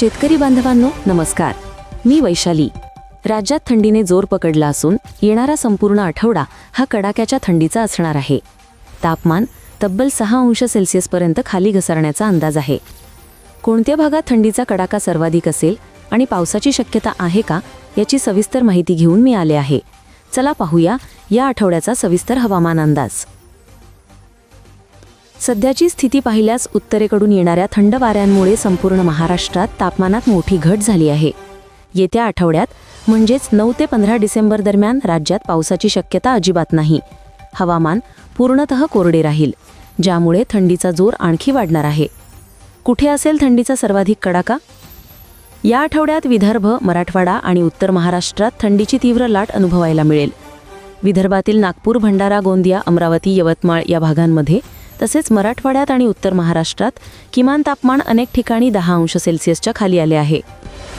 शेतकरी बांधवांनो नमस्कार, मी वैशाली। राज्यात थंडीने जोर पकडला असून येणारा संपूर्ण आठवडा हा कडाक्याच्या थंडीचा असणार आहे। तापमान तब्बल 6 अंश सेल्सिअसपर्यंत खाली घसरण्याचा अंदाज आहे। कोणत्या भागात थंडीचा कडाका सर्वाधिक असेल आणि पावसाची शक्यता आहे का याची सविस्तर माहिती घेऊन मी आले आहे। चला पाहूया या आठवड्याचा सविस्तर हवामान अंदाज। सध्याची स्थिती पाहिल्यास उत्तरेकडून येणाऱ्या थंड वाऱ्यांमुळे संपूर्ण महाराष्ट्रात तापमानात मोठी घट झाली आहे। येत्या आठवड्यात म्हणजेच 9 ते 15 डिसेंबर दरम्यान राज्यात पावसाची शक्यता अजिबात नाही। हवामान पूर्णतः कोरडे राहील, ज्यामुळे थंडीचा जोर आणखी वाढणार आहे। कुठे असेल थंडीचा सर्वाधिक कडाका? या आठवड्यात विदर्भ, मराठवाडा आणि उत्तर महाराष्ट्रात थंडीची तीव्र लाट अनुभवायला मिळेल। विदर्भातील नागपूर, भंडारा, गोंदिया, अमरावती, यवतमाळ या भागांमध्ये तसेच मराठवाड्यात आणि उत्तर महाराष्ट्रात किमान तापमान अनेक ठिकाणी 10 अंश सेल्सिअसच्या खाली आले आहे।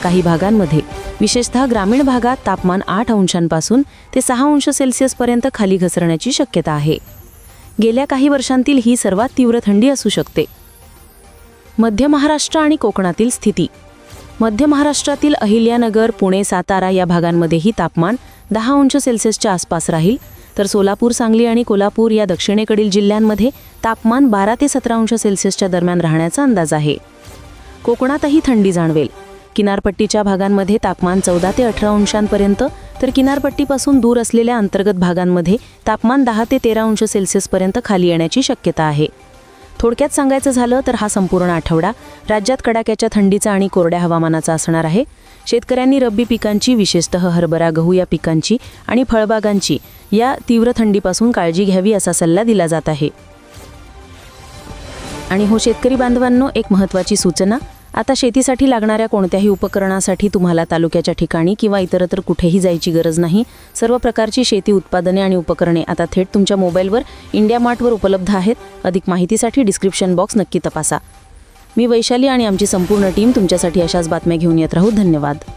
काही भागांमध्ये विशेषतः ग्रामीण भागात तापमान 8 अंशांपासून ते 6 अंश सेल्सिअसपर्यंत खाली घसरण्याची शक्यता आहे। गेल्या काही वर्षांतील ही सर्वात तीव्र थंडी असू शकते। मध्य महाराष्ट्र आणि कोकणातील स्थिती। मध्य महाराष्ट्रातील अहिल्यानगर, पुणे, सातारा या भागांमध्येही तापमान 10 अंश सेल्सिअसच्या आसपास राहील, तर सोलापूर, सांगली आणि कोल्हापूर या दक्षिणेकडील जिल्ह्यांमध्ये तापमान 12 ते 17 अंश सेल्सिअसच्या दरम्यान राहण्याचा अंदाज आहे। कोकणातही थंडी जाणवेल। किनारपट्टीच्या भागांमध्ये तापमान 14 ते 18 अंशांपर्यंत, तर किनारपट्टीपासून दूर असलेल्या अंतर्गत भागांमध्ये तापमान 10 ते 13 अंश सेल्सिअसपर्यंत खाली येण्याची शक्यता आहे। थोडक्यात सांगायचं झालं तर हा संपूर्ण आठवडा राज्यात कडाक्याच्या थंडीचा आणि कोरड्या हवामानाचा असणार आहे। शेतकऱ्यांनी रब्बी पिकांची, विशेषतः हरभरा, गहू या पिकांची आणि फळबागांची या तीव्र थंडीपासून काळजी घ्यावी असा सल्ला दिला जात आहे। आणि हो शेतकरी बांधवांनो, एक महत्त्वाची सूचना, आता शेतीसाठी लागणाऱ्या कोणत्याही उपकरणासाठी तुम्हाला तालुक्याच्या ठिकाणी किंवा इतरत्र कुठेही जायची गरज नाही। सर्व प्रकारची शेती उत्पादने आणि उपकरणे आता थेट तुमच्या मोबाईलवर इंडिया मार्टवर उपलब्ध आहेत। अधिक माहितीसाठी डिस्क्रिप्शन बॉक्स नक्की तपासा। मी वैशाली आणि आमची संपूर्ण टीम तुमच्यासाठी अशाच बातम्या घेऊन येत राहू। धन्यवाद।